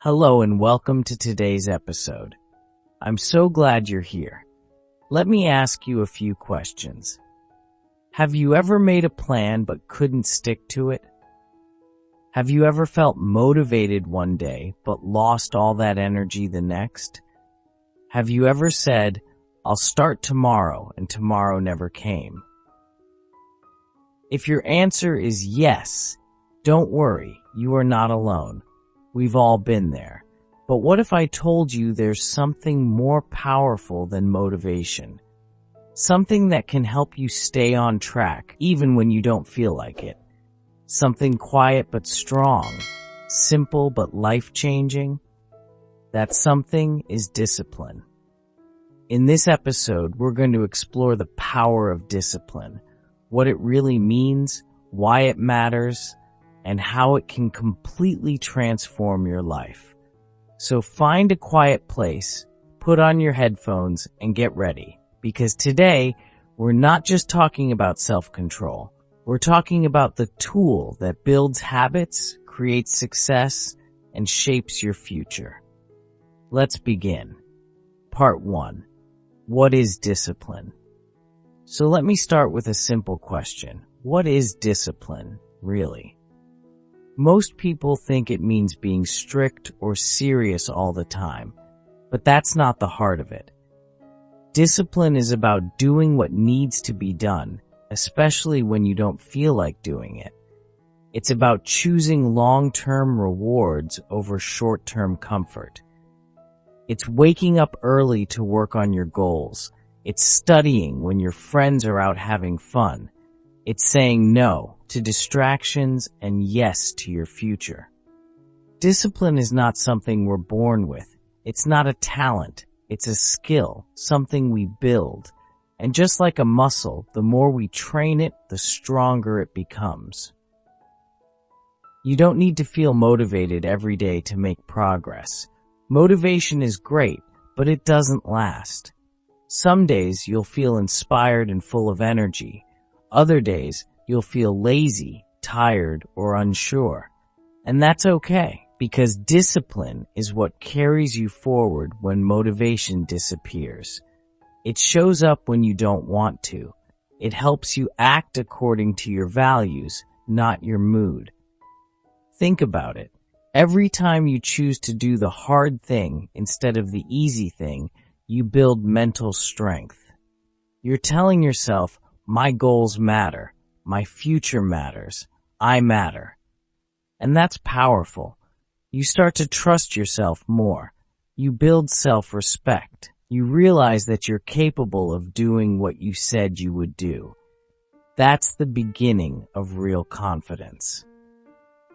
Hello and welcome to today's episode. I'm so glad you're here. Let me ask you a few questions. Have you ever made a plan but couldn't stick to it? Have you ever felt motivated one day but lost all that energy the next? Have you ever said, "I'll start tomorrow," and tomorrow never came? If your answer is yes, don't worry, you are not alone. We've all been there. But what if I told you there's something more powerful than motivation? Something that can help you stay on track even when you don't feel like it. Something quiet but strong, simple but life-changing. That something is discipline. In this episode, we're going to explore the power of discipline, what it really means, why it matters, and how it can completely transform your life. So find a quiet place, put on your headphones, and get ready. Because today, we're not just talking about self-control. We're talking about the tool that builds habits, creates success, and shapes your future. Let's begin. Part 1. What is discipline? So let me start with a simple question. What is discipline, really? Most people think it means being strict or serious all the time, but that's not the heart of it. Discipline is about doing what needs to be done, especially when you don't feel like doing it. It's about choosing long-term rewards over short-term comfort. It's waking up early to work on your goals. It's studying when your friends are out having fun. It's saying no to distractions and yes to your future. Discipline is not something we're born with. It's not a talent. It's a skill, something we build. And just like a muscle, the more we train it, the stronger it becomes. You don't need to feel motivated every day to make progress. Motivation is great, but it doesn't last. Some days you'll feel inspired and full of energy. Other days, you'll feel lazy, tired, or unsure. And that's okay, because discipline is what carries you forward when motivation disappears. It shows up when you don't want to. It helps you act according to your values, not your mood. Think about it. Every time you choose to do the hard thing instead of the easy thing, you build mental strength. You're telling yourself, my goals matter. My future matters. I matter. And that's powerful. You start to trust yourself more. You build self-respect. You realize that you're capable of doing what you said you would do. That's the beginning of real confidence.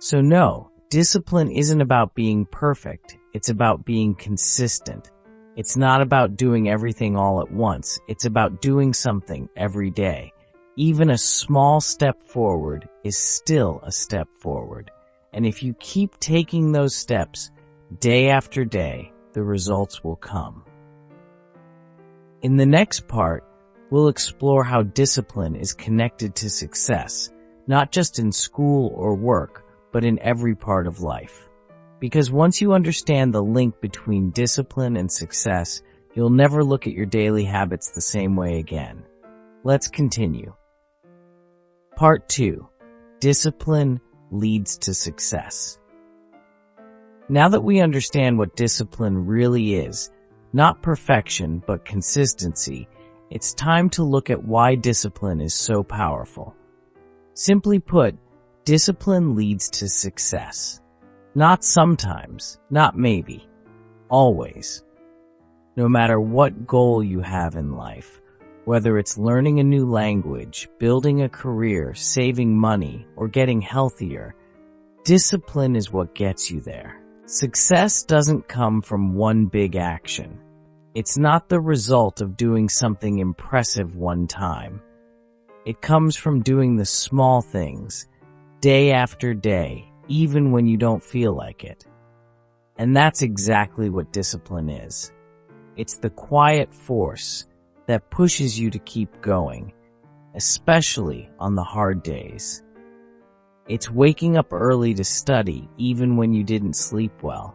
So no, discipline isn't about being perfect. It's about being consistent. It's not about doing everything all at once. It's about doing something every day. Even a small step forward is still a step forward. And if you keep taking those steps day after day, the results will come. In the next part, we'll explore how discipline is connected to success, not just in school or work, but in every part of life. Because once you understand the link between discipline and success, you'll never look at your daily habits the same way again. Let's continue. Part 2. Discipline leads to success. Now that we understand what discipline really is, not perfection but consistency, it's time to look at why discipline is so powerful. Simply put, discipline leads to success. Not sometimes, not maybe, always. No matter what goal you have in life, whether it's learning a new language, building a career, saving money, or getting healthier, discipline is what gets you there. Success doesn't come from one big action. It's not the result of doing something impressive one time. It comes from doing the small things, day after day, even when you don't feel like it. And that's exactly what discipline is. It's the quiet force that pushes you to keep going, especially on the hard days. It's waking up early to study even when you didn't sleep well.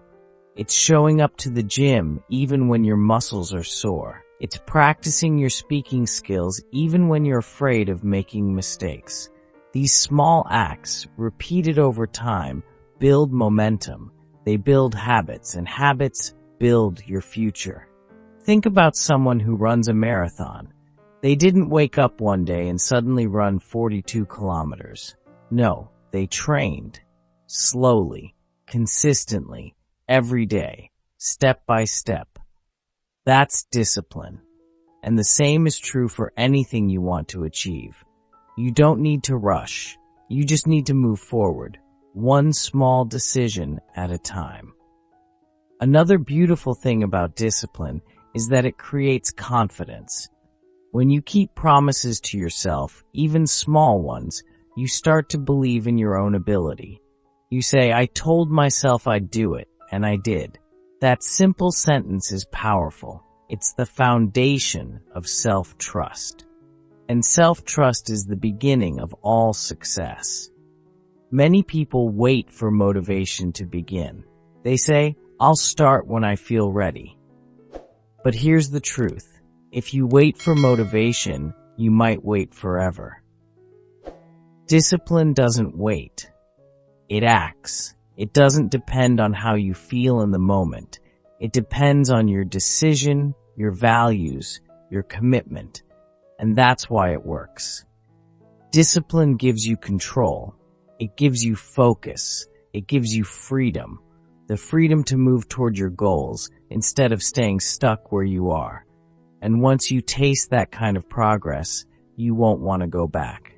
It's showing up to the gym even when your muscles are sore. It's practicing your speaking skills even when you're afraid of making mistakes. These small acts, repeated over time, build momentum. They build habits, and habits build your future. Think about someone who runs a marathon. They didn't wake up one day and suddenly run 42 kilometers. No, they trained. Slowly, consistently, every day, step by step. That's discipline. And the same is true for anything you want to achieve. You don't need to rush. You just need to move forward, one small decision at a time. Another beautiful thing about discipline is that it creates confidence. When you keep promises to yourself, even small ones, you start to believe in your own ability. You say, "I told myself I'd do it, and I did." That simple sentence is powerful. It's the foundation of self-trust. And self-trust is the beginning of all success. Many people wait for motivation to begin. They say, "I'll start when I feel ready." But here's the truth. If you wait for motivation, you might wait forever. Discipline doesn't wait. It acts. It doesn't depend on how you feel in the moment. It depends on your decision, your values, your commitment. And that's why it works. Discipline gives you control. It gives you focus. It gives you freedom. The freedom to move toward your goals instead of staying stuck where you are. And once you taste that kind of progress, you won't want to go back.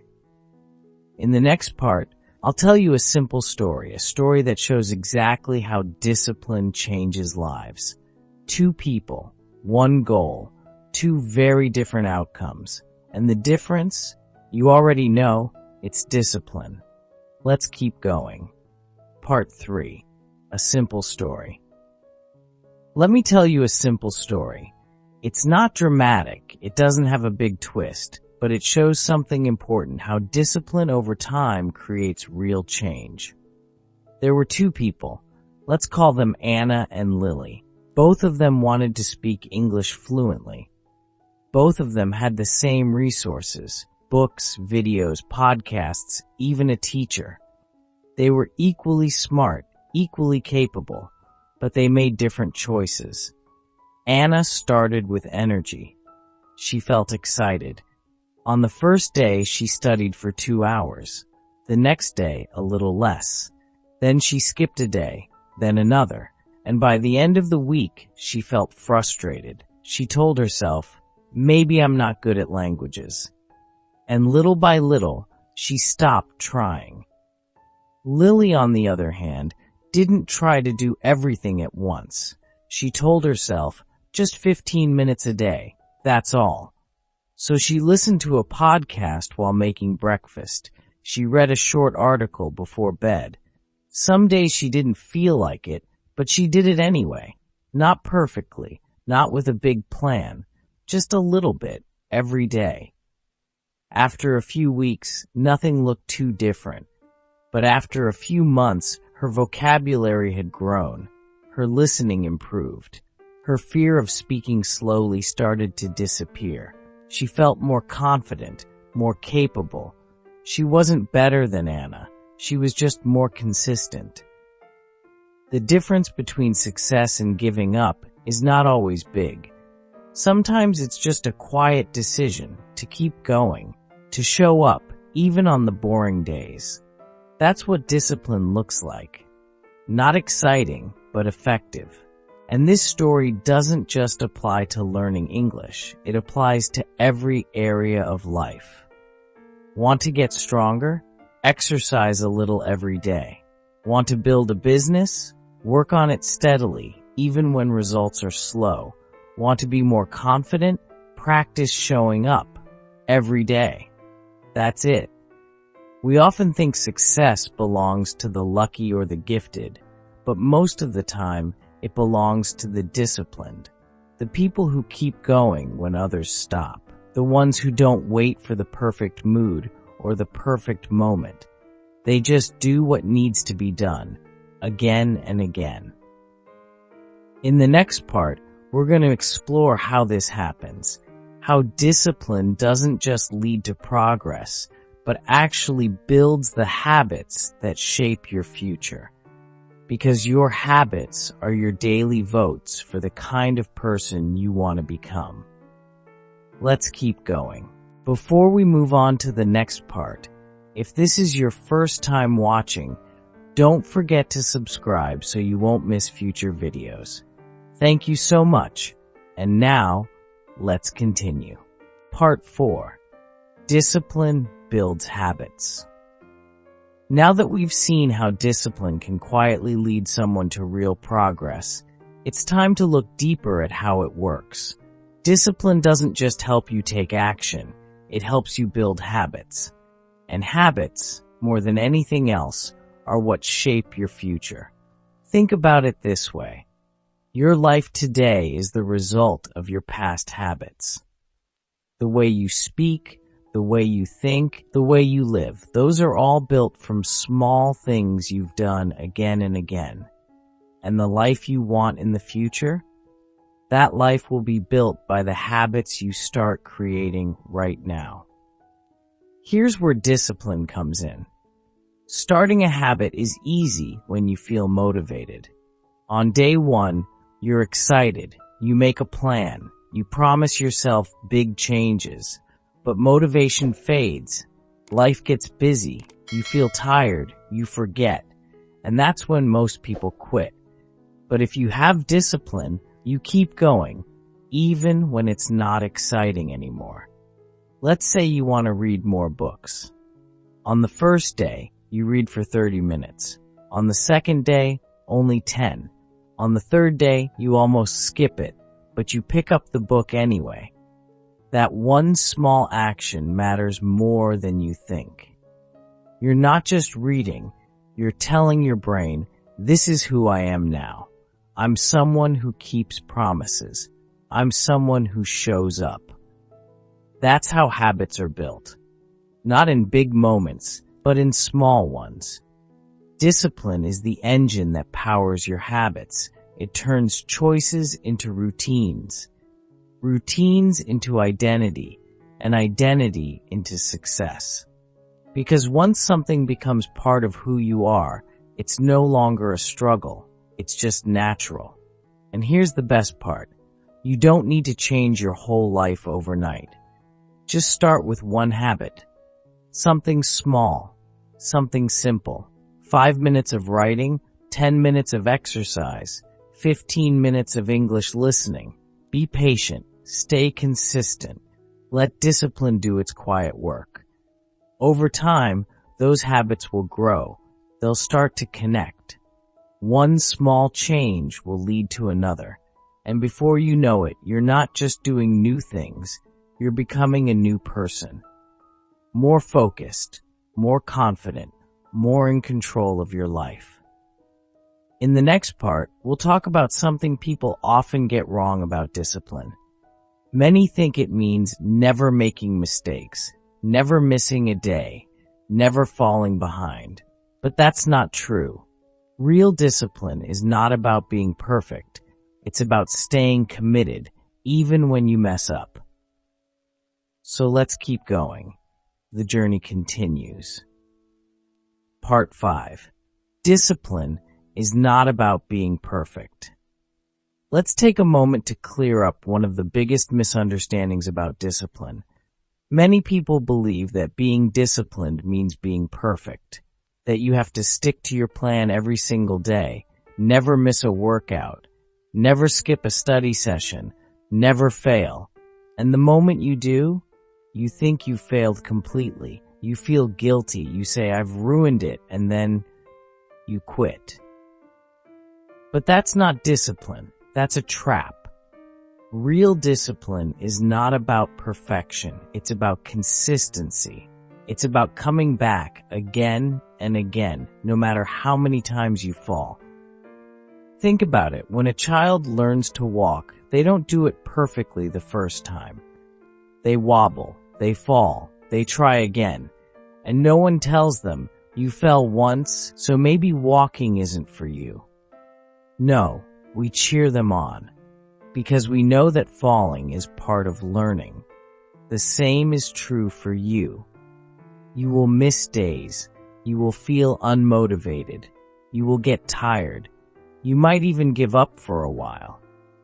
In the next part, I'll tell you a simple story, a story that shows exactly how discipline changes lives. Two people, one goal, two very different outcomes. And the difference, you already know, it's discipline. Let's keep going. Part 3, a simple story. Let me tell you a simple story. It's not dramatic, it doesn't have a big twist, but it shows something important, how discipline over time creates real change. There were two people. Let's call them Anna and Lily. Both of them wanted to speak English fluently. Both of them had the same resources, books, videos, podcasts, even a teacher. They were equally smart, equally capable, but they made different choices. Anna started with energy. She felt excited. On the first day, she studied for 2 hours. The next day, a little less. Then she skipped a day, then another. And by the end of the week, she felt frustrated. She told herself, "Maybe I'm not good at languages." And little by little, she stopped trying. Lily, on the other hand, didn't try to do everything at once. She told herself, just 15 minutes a day, that's all. So she listened to a podcast while making breakfast. She read a short article before bed. Some days she didn't feel like it, but she did it anyway. Not perfectly, not with a big plan, just a little bit, every day. After a few weeks, nothing looked too different. But after a few months, her vocabulary had grown. Her listening improved. Her fear of speaking slowly started to disappear. She felt more confident, more capable. She wasn't better than Anna. She was just more consistent. The difference between success and giving up is not always big. Sometimes it's just a quiet decision to keep going, to show up even on the boring days. That's what discipline looks like. Not exciting, but effective. And this story doesn't just apply to learning English. It applies to every area of life. Want to get stronger? Exercise a little every day. Want to build a business? Work on it steadily, even when results are slow. Want to be more confident? Practice showing up every day. That's it. We often think success belongs to the lucky or the gifted, but most of the time, it belongs to the disciplined, the people who keep going when others stop, the ones who don't wait for the perfect mood or the perfect moment. They just do what needs to be done, again and again. In the next part, we're going to explore how this happens, how discipline doesn't just lead to progress, but actually builds the habits that shape your future. Because your habits are your daily votes for the kind of person you want to become. Let's keep going. Before we move on to the next part, if this is your first time watching, don't forget to subscribe so you won't miss future videos. Thank you so much. And now, let's continue. Part 4. Discipline builds habits. Now that we've seen how discipline can quietly lead someone to real progress, it's time to look deeper at how it works. Discipline doesn't just help you take action, it helps you build habits. And habits, more than anything else, are what shape your future. Think about it this way. Your life today is the result of your past habits. The way you speak, the way you think, the way you live, those are all built from small things you've done again and again. And the life you want in the future? That life will be built by the habits you start creating right now. Here's where discipline comes in. Starting a habit is easy when you feel motivated. On day 1, you're excited, you make a plan, you promise yourself big changes, but motivation fades, life gets busy, you feel tired, you forget, and that's when most people quit. But if you have discipline, you keep going, even when it's not exciting anymore. Let's say you want to read more books. On the first day, you read for 30 minutes. On the second day, only 10. On the third day, you almost skip it, but you pick up the book anyway. That one small action matters more than you think. You're not just reading, you're telling your brain, this is who I am now. I'm someone who keeps promises. I'm someone who shows up. That's how habits are built. Not in big moments, but in small ones. Discipline is the engine that powers your habits. It turns choices into routines, routines into identity, and identity into success. Because once something becomes part of who you are, it's no longer a struggle, it's just natural. And here's the best part. You don't need to change your whole life overnight. Just start with one habit. Something small, something simple. 5 minutes of writing, 10 minutes of exercise, 15 minutes of English listening. Be patient, stay consistent. Let discipline do its quiet work. Over time, those habits will grow. They'll start to connect. One small change will lead to another. And before you know it, you're not just doing new things, you're becoming a new person. More focused, more confident, more in control of your life. In the next part, we'll talk about something people often get wrong about discipline. Many think it means never making mistakes, never missing a day, never falling behind. But that's not true. Real discipline is not about being perfect. It's about staying committed, even when you mess up. So let's keep going. The journey continues. Part 5. Discipline is not about being perfect. Let's take a moment to clear up one of the biggest misunderstandings about discipline. Many people believe that being disciplined means being perfect, that you have to stick to your plan every single day, never miss a workout, never skip a study session, never fail. And the moment you do, you think you failed completely. You feel guilty. You say, I've ruined it, and then you quit. But that's not discipline. That's a trap. Real discipline is not about perfection. It's about consistency. It's about coming back again and again, no matter how many times you fall. Think about it. When a child learns to walk, they don't do it perfectly the first time. They wobble, they fall, they try again. And no one tells them, you fell once, so maybe walking isn't for you. No, We cheer them on because we know that falling is part of learning. The same is true for you. You will miss days. You will feel unmotivated. You will get tired. You might even give up for a while.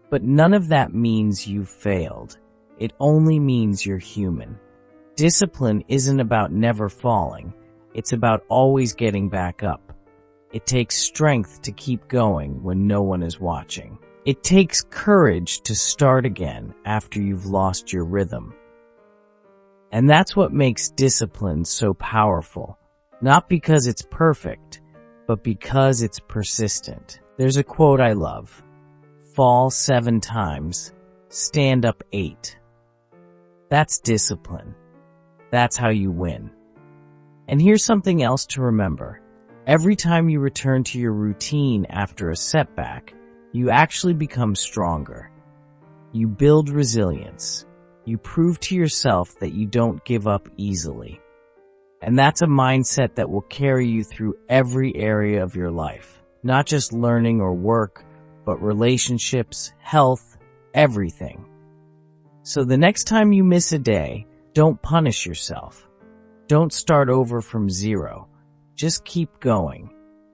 But none of that means you've failed. It only means you're human. Discipline isn't about never falling. It's about always getting back up. It takes strength to keep going when no one is watching. It takes courage to start again after you've lost your rhythm. And that's what makes discipline so powerful. Not because it's perfect, but because it's persistent. There's a quote I love. Fall 7 times, stand up 8. That's discipline. That's how you win. And here's something else to remember. Every time you return to your routine after a setback, you actually become stronger. You build resilience. You prove to yourself that you don't give up easily. And that's a mindset that will carry you through every area of your life. Not just learning or work, but relationships, health, everything. So the next time you miss a day, don't punish yourself. Don't start over from zero. Just keep going.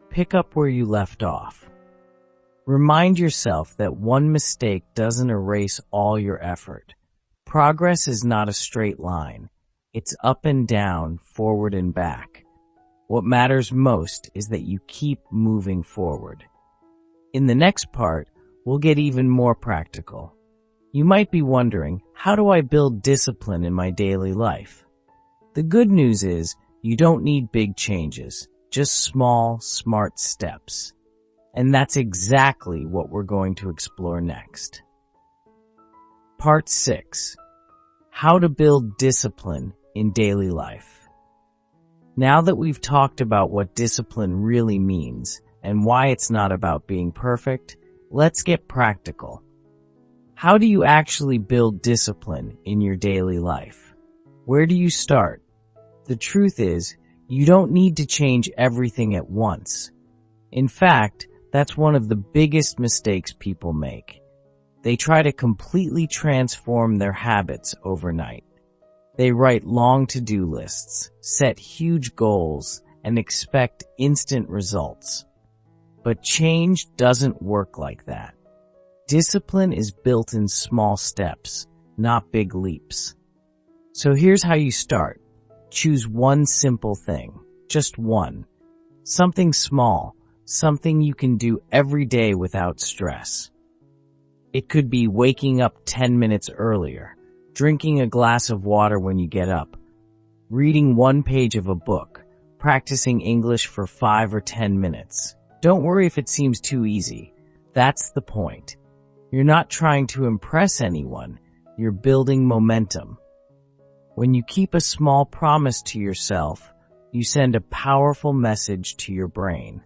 Pick up where you left off. Remind yourself that one mistake doesn't erase all your effort. Progress is not a straight line. It's up and down, forward and back. What matters most is that you keep moving forward. In the next part, we'll get even more practical. You might be wondering, how do I build discipline in my daily life? The good news is, you don't need big changes, just small, smart steps. And that's exactly what we're going to explore next. Part 6. How to build discipline in daily life. Now that we've talked about what discipline really means and why it's not about being perfect, let's get practical. How do you actually build discipline in your daily life? Where do you start? The truth is, you don't need to change everything at once. In fact, that's one of the biggest mistakes people make. They try to completely transform their habits overnight. They write long to-do lists, set huge goals, and expect instant results. But change doesn't work like that. Discipline is built in small steps, not big leaps. So here's how you start. Choose one simple thing. Just one. Something small. Something you can do every day without stress. It could be waking up 10 minutes earlier, drinking a glass of water when you get up, reading one page of a book, practicing English for 5 or 10 minutes. Don't worry if it seems too easy. That's the point. You're not trying to impress anyone. You're building momentum. When you keep a small promise to yourself, you send a powerful message to your brain.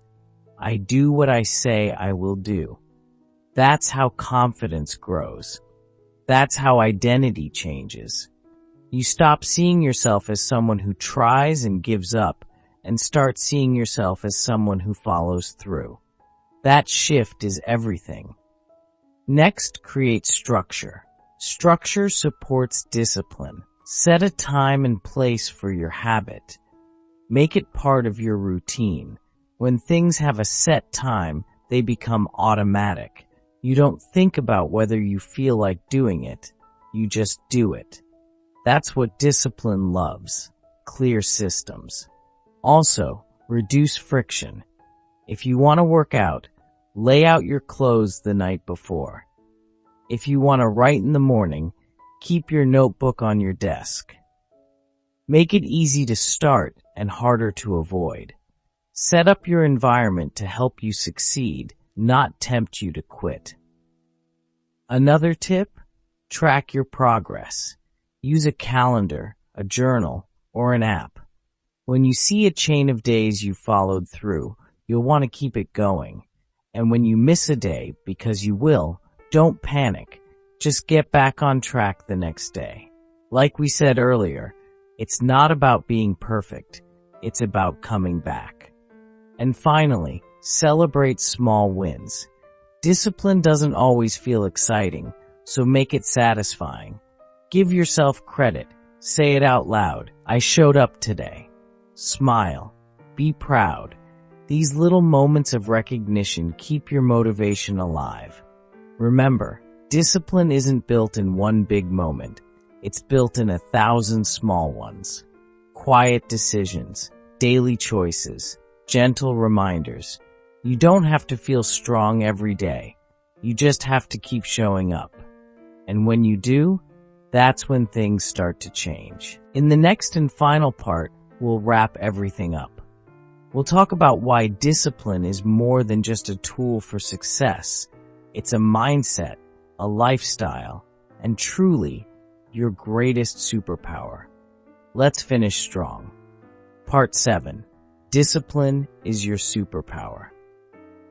I do what I say I will do. That's how confidence grows. That's how identity changes. You stop seeing yourself as someone who tries and gives up and start seeing yourself as someone who follows through. That shift is everything. Next, create structure. Structure supports discipline. Set a time and place for your habit. Make it part of your routine. When things have a set time, they become automatic. You don't think about whether you feel like doing it. You just do it. That's what discipline loves. Clear systems. Also, reduce friction. If you want to work out, lay out your clothes the night before. If you want to write in the morning, keep your notebook on your desk. Make it easy to start and harder to avoid. Set up your environment to help you succeed, not tempt you to quit. Another tip? Track your progress. Use a calendar, a journal, or an app. When you see a chain of days you followed through, you'll want to keep it going. And when you miss a day, because you will, don't panic. Just get back on track the next day. Like we said earlier, it's not about being perfect. It's about coming back. And finally, celebrate small wins. Discipline doesn't always feel exciting, so make it satisfying. Give yourself credit. Say it out loud. I showed up today. Smile. Be proud. These little moments of recognition keep your motivation alive. Remember, discipline isn't built in one big moment. It's built in 1,000 small ones. Quiet decisions, daily choices, gentle reminders. You don't have to feel strong every day. You just have to keep showing up. And when you do, that's when things start to change. In the next and final part, we'll wrap everything up. We'll talk about why discipline is more than just a tool for success. It's a mindset, a lifestyle, and truly your greatest superpower. Let's finish strong. Part 7. Discipline is your superpower.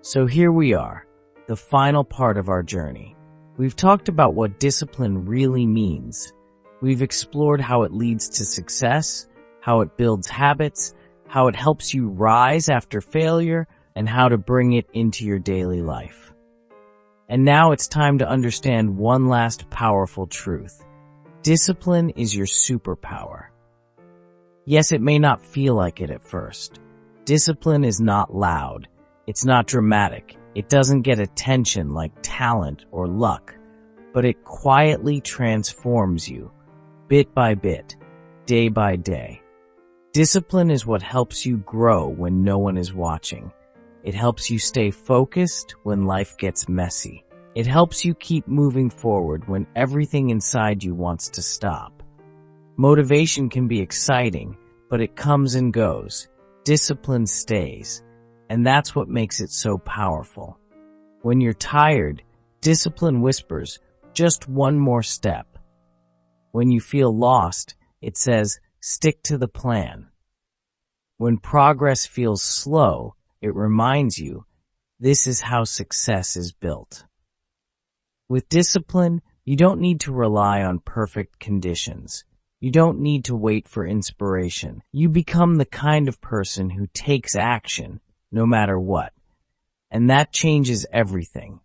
So here we are, the final part of our journey. We've talked about what discipline really means. We've explored how it leads to success, how it builds habits, how it helps you rise after failure, and how to bring it into your daily life. And now it's time to understand one last powerful truth. Discipline is your superpower. Yes, it may not feel like it at first. Discipline is not loud. It's not dramatic. It doesn't get attention like talent or luck, but it quietly transforms you, bit by bit, day by day. Discipline is what helps you grow when no one is watching. It helps you stay focused when life gets messy. It helps you keep moving forward when everything inside you wants to stop. Motivation can be exciting, but it comes and goes. Discipline stays. And that's what makes it so powerful. When you're tired, discipline whispers, just one more step. When you feel lost, it says, stick to the plan. When progress feels slow, it reminds you, this is how success is built. With discipline, you don't need to rely on perfect conditions. You don't need to wait for inspiration. You become the kind of person who takes action, no matter what. And that changes everything.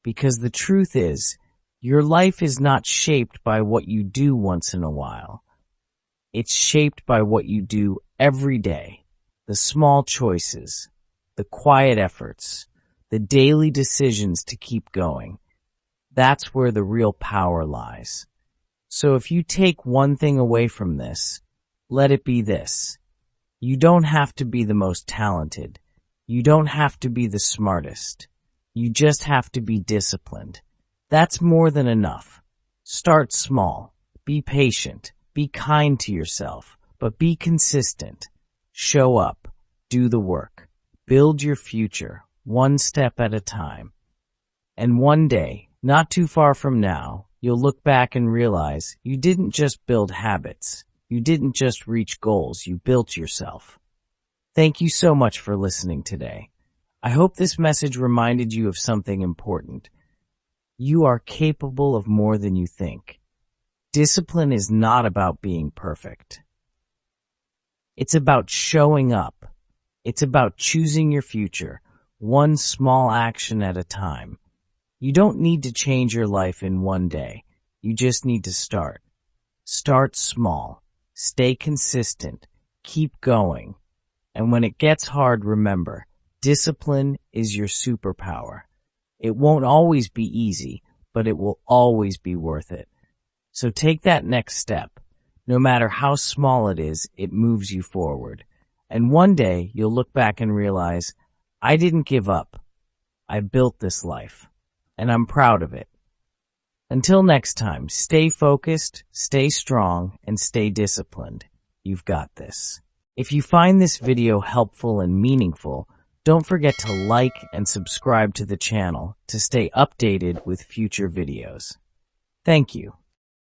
Because the truth is, your life is not shaped by what you do once in a while. It's shaped by what you do every day. The small choices, the quiet efforts, the daily decisions to keep going. That's where the real power lies. So if you take one thing away from this, let it be this. You don't have to be the most talented. You don't have to be the smartest. You just have to be disciplined. That's more than enough. Start small. Be patient. Be kind to yourself. But be consistent. Show up. Do the work. Build your future, one step at a time. And one day, not too far from now, you'll look back and realize you didn't just build habits. You didn't just reach goals. You built yourself. Thank you so much for listening today. I hope this message reminded you of something important. You are capable of more than you think. Discipline is not about being perfect. It's about showing up. It's about choosing your future, one small action at a time. You don't need to change your life in one day. You just need to start. Start small. Stay consistent. Keep going. And when it gets hard, remember, discipline is your superpower. It won't always be easy, but it will always be worth it. So take that next step. No matter how small it is, it moves you forward. And one day, you'll look back and realize, I didn't give up. I built this life. And I'm proud of it. Until next time, stay focused, stay strong, and stay disciplined. You've got this. If you find this video helpful and meaningful, don't forget to like and subscribe to the channel to stay updated with future videos. Thank you.